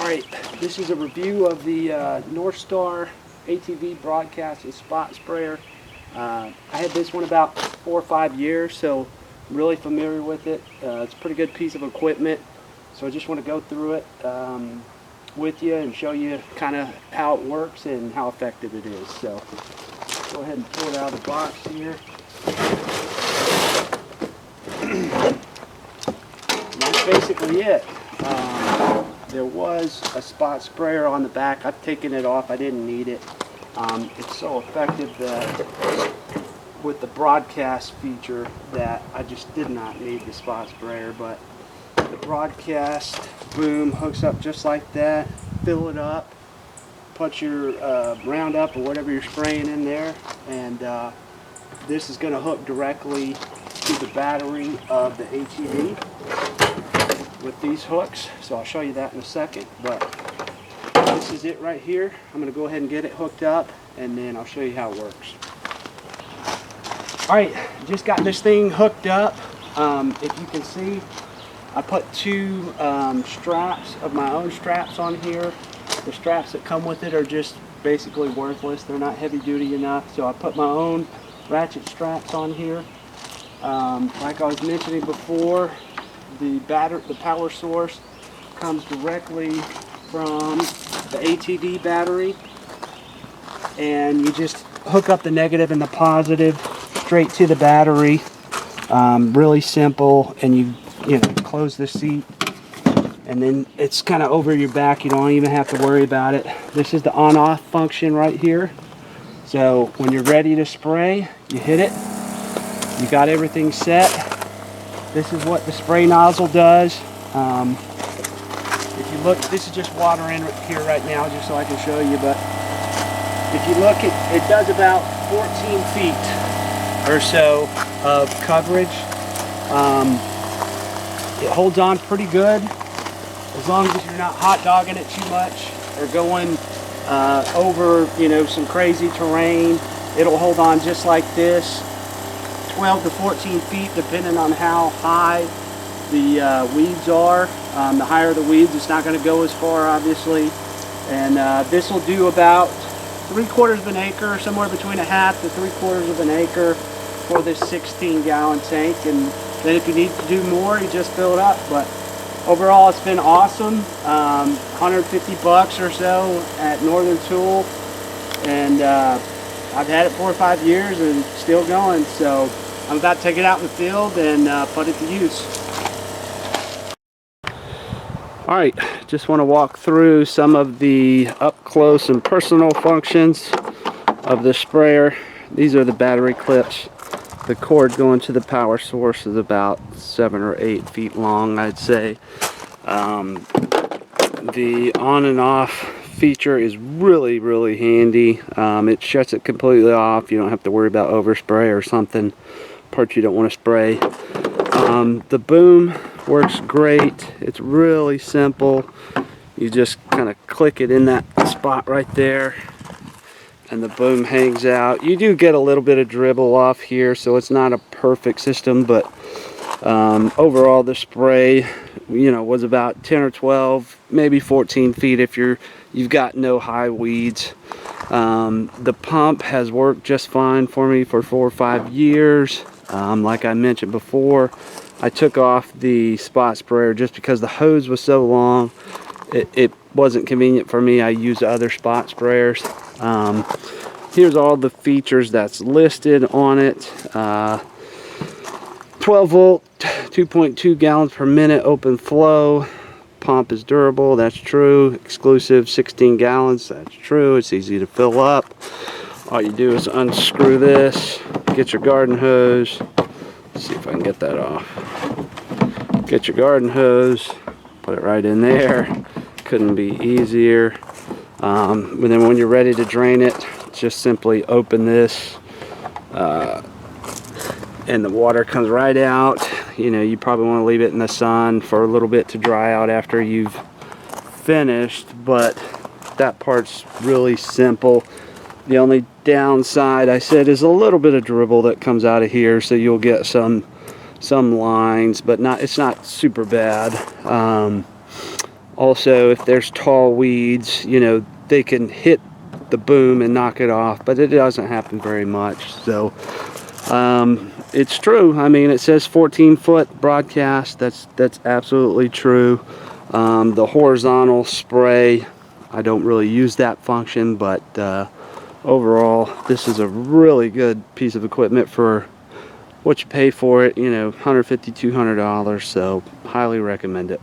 Alright, this is a review of the Northstar ATV broadcast and spot sprayer. I had this one about 4 or 5 years, so I'm really familiar with it. It's a pretty good piece of equipment, so I just want to go through it with you and show you kind of how it works and how effective it is. So go ahead and pull it out of the box here. And that's basically it. There was a spot sprayer on the back. I've taken it off. I didn't need it. It's so effective that with the broadcast feature that I just did not need the spot sprayer. But the broadcast boom hooks up just like that. Fill it up. Put your Roundup or whatever you're spraying in there, and this is going to hook directly to the battery of the ATV with these hooks. So I'll show you that in a second, but this is it right here. I'm going to go ahead and get it hooked up, and then I'll show you how it works. Alright, just got this thing hooked up. If you can see, I put two straps of my own straps on here. The straps that come with it are just basically worthless. They're not heavy duty enough, so I put my own ratchet straps on here. Like I was mentioning before, the power source comes directly from the ATV battery, and you just hook up the negative and the positive straight to the battery. Really simple, and you close the seat, and then it's kind of over your back. You don't even have to worry about it. This is the on-off function right here. So when you're ready to spray, you hit it. You got everything set. This is what the spray nozzle does. If you look, this is just water in here right now, just so I can show you. But if you look, it does about 14 feet or so of coverage. It holds on pretty good, as long as you're not hot dogging it too much or going over, some crazy terrain. It'll hold on just like this, 12 to 14 feet, depending on how high the weeds are. The higher the weeds, it's not going to go as far, obviously. And this will do about 3/4 of an acre, somewhere between 1/2 to 3/4 of an acre for this 16-gallon tank. And then if you need to do more, you just fill it up. But overall, it's been awesome. 150 bucks or so at Northern Tool, and I've had it 4 or 5 years and still going. So I'm about to take it out in the field and put it to use. Alright, just want to walk through some of the up close and personal functions of the sprayer. These are the battery clips. The cord going to the power source is about 7 or 8 feet long, I'd say. The on and off feature is really handy. It shuts it completely off. You don't have to worry about overspray or something, parts you don't want to spray. The boom works great. It's really simple. You just kind of click it in that spot right there, and the boom hangs out. You do get a little bit of dribble off here, so it's not a perfect system, but overall the spray was about 10 or 12, maybe 14 feet if you've got no high weeds. The pump has worked just fine for me for 4 or 5 years. Like I mentioned before, I took off the spot sprayer just because the hose was so long. It wasn't convenient for me. I used other spot sprayers. Here's all the features that's listed on it. 12 volt, 2.2 gallons per minute open flow. Pump is durable, that's true. Exclusive 16 gallons, that's true. It's easy to fill up. All you do is unscrew this, get your garden hose. Let's see if I can get that off. Get your garden hose, put it right in there. Couldn't be easier. And then when you're ready to drain it, just simply open this, and the water comes right out. You probably want to leave it in the sun for a little bit to dry out after you've finished, but that part's really simple. The only downside, I said, is a little bit of dribble that comes out of here, so you'll get some lines, but it's not super bad. Also, if there's tall weeds, you know, they can hit the boom and knock it off, but it doesn't happen very much. So it's true. I mean, it says 14-foot broadcast. That's absolutely true. The horizontal spray, I don't really use that function, but overall, this is a really good piece of equipment for what you pay for it. You know, $150, $200. So highly recommend it.